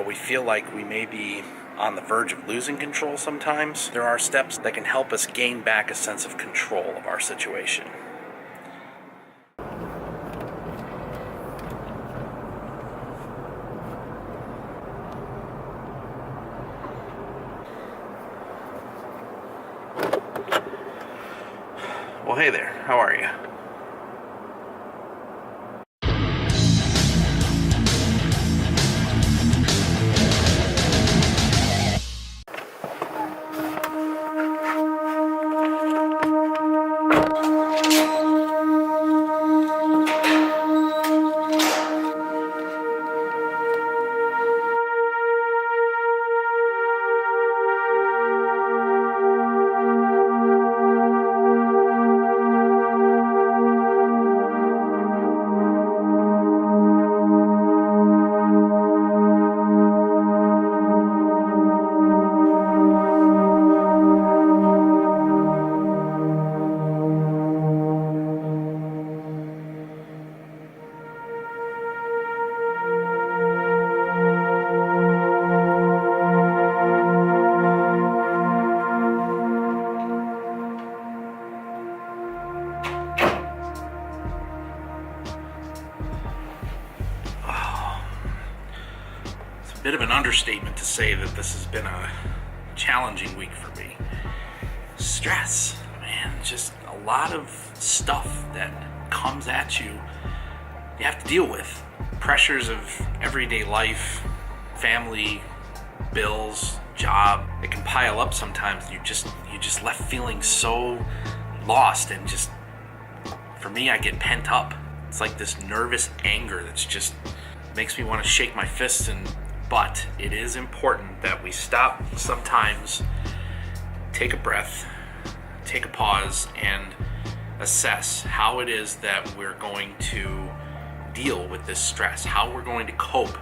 we feel like we may be on the verge of losing control sometimes, there are steps that can help us gain back a sense of control of our situation. Well, hey there, how are you? Bit of an understatement to say that this has been a challenging week for me. Stress, man, just a lot of stuff that comes at you have to deal with. Pressures of everyday life, family, bills, job. It can pile up sometimes. You just left feeling so lost, and just, for me, I get pent up. It's like this nervous anger that's just makes me want to shake my fists. But it is important that we stop sometimes, take a breath, take a pause, and assess how it is that we're going to deal with this stress, how we're going to cope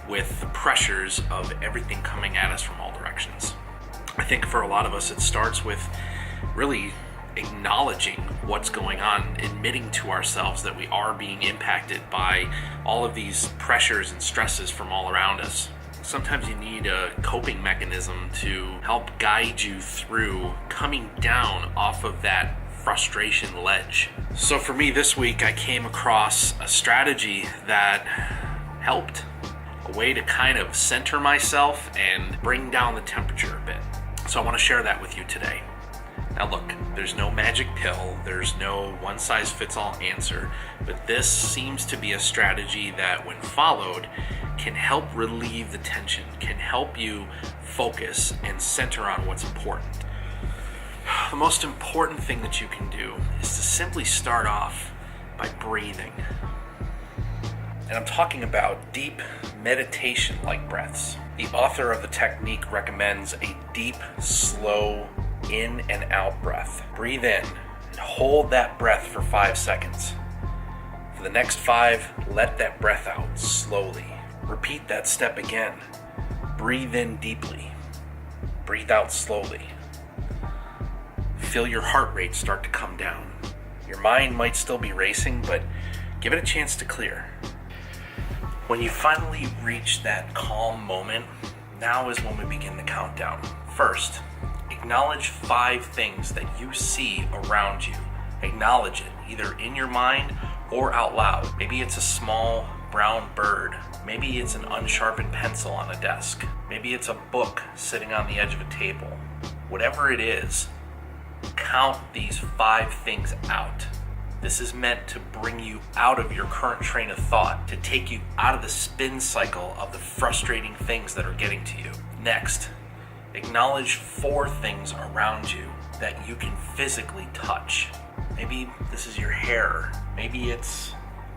with the pressures of everything coming at us from all directions. I think for a lot of us, it starts with really acknowledging what's going on, admitting to ourselves that we are being impacted by all of these pressures and stresses from all around us. Sometimes you need a coping mechanism to help guide you through coming down off of that frustration ledge. So for me this week, I came across a strategy that helped, a way to kind of center myself and bring down the temperature a bit. So I want to share that with you today. Now look, there's no magic pill, there's no one-size-fits-all answer, but this seems to be a strategy that, when followed, can help relieve the tension, can help you focus and center on what's important. The most important thing that you can do is to simply start off by breathing. And I'm talking about deep meditation-like breaths. The author of the technique recommends a deep, slow in and out breath. Breathe in and hold that breath for 5 seconds. For the next 5, let that breath out slowly. Repeat that step again. Breathe in deeply. Breathe out slowly. Feel your heart rate start to come down. Your mind might still be racing, but give it a chance to clear. When you finally reach that calm moment, now is when we begin the countdown. First, acknowledge 5 things that you see around you. Acknowledge it, either in your mind or out loud. Maybe it's a small brown bird. Maybe it's an unsharpened pencil on a desk. Maybe it's a book sitting on the edge of a table. Whatever it is, count these 5 things out. This is meant to bring you out of your current train of thought, to take you out of the spin cycle of the frustrating things that are getting to you. Next, acknowledge 4 things around you that you can physically touch. Maybe this is your hair. Maybe it's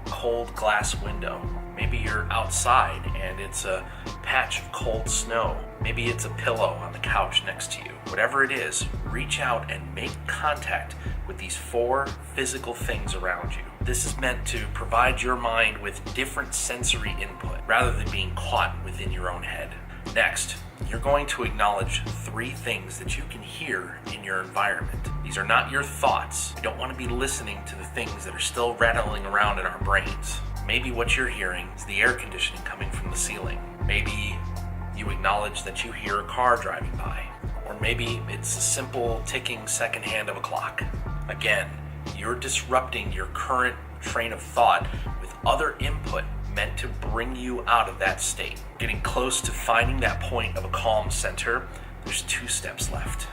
a cold glass window. Maybe you're outside and it's a patch of cold snow. Maybe it's a pillow on the couch next to you. Whatever it is, reach out and make contact with these 4 physical things around you. This is meant to provide your mind with different sensory input rather than being caught within your own head. Next, you're going to acknowledge 3 things that you can hear in your environment. These are not your thoughts. You don't want to be listening to the things that are still rattling around in our brains. Maybe what you're hearing is the air conditioning coming from the ceiling. Maybe you acknowledge that you hear a car driving by. Or maybe it's a simple ticking second hand of a clock. Again, you're disrupting your current train of thought with other input meant to bring you out of that state. Getting close to finding that point of a calm center, there's 2 steps left.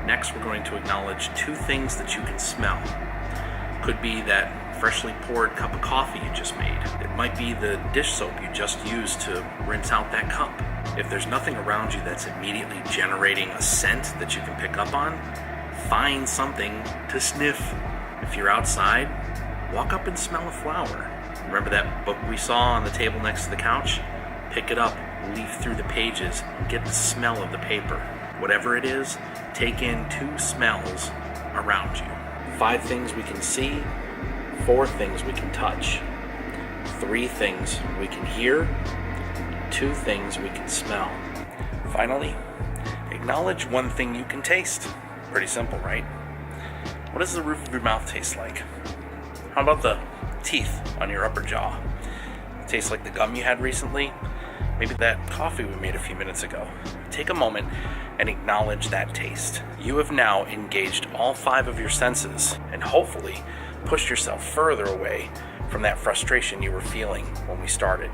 Next, we're going to acknowledge 2 things that you can smell. Could be that freshly poured cup of coffee you just made. It might be the dish soap you just used to rinse out that cup. If there's nothing around you that's immediately generating a scent that you can pick up on, find something to sniff. If you're outside, walk up and smell a flower. Remember that book we saw on the table next to the couch? Pick it up, leaf through the pages, get the smell of the paper. Whatever it is, take in 2 smells around you. 5 things we can see, 4 things we can touch, 3 things we can hear, 2 things we can smell. Finally, acknowledge 1 thing you can taste. Pretty simple, right? What does the roof of your mouth taste like? How about the teeth on your upper jaw? Tastes like the gum you had recently? Maybe that coffee we made a few minutes ago. Take a moment and acknowledge that taste. You have now engaged all 5 of your senses and hopefully pushed yourself further away from that frustration you were feeling when we started.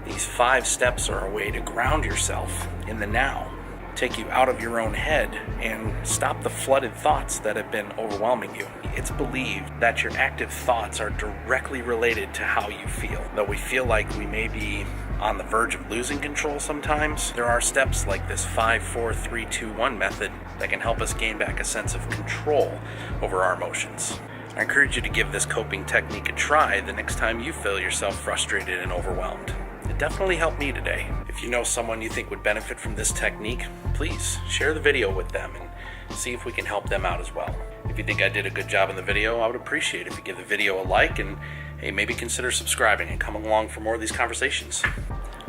These 5 steps are a way to ground yourself in the now, take you out of your own head, and stop the flooded thoughts that have been overwhelming you. It's believed that your active thoughts are directly related to how you feel. Though we feel like we may be on the verge of losing control sometimes, there are steps like this 5, 4, 3, 2, 1 method that can help us gain back a sense of control over our emotions. I encourage you to give this coping technique a try the next time you feel yourself frustrated and overwhelmed. It definitely helped me today. If you know someone you think would benefit from this technique, please share the video with them and see if we can help them out as well. If you think I did a good job in the video, I would appreciate if you give the video a like and hey, maybe consider subscribing and coming along for more of these conversations.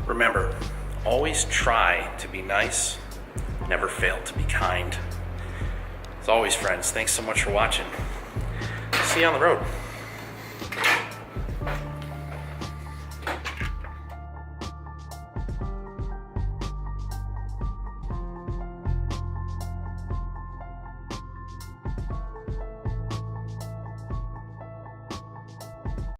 Remember, always try to be nice, never fail to be kind. As always, friends, thanks so much for watching. See you on the road.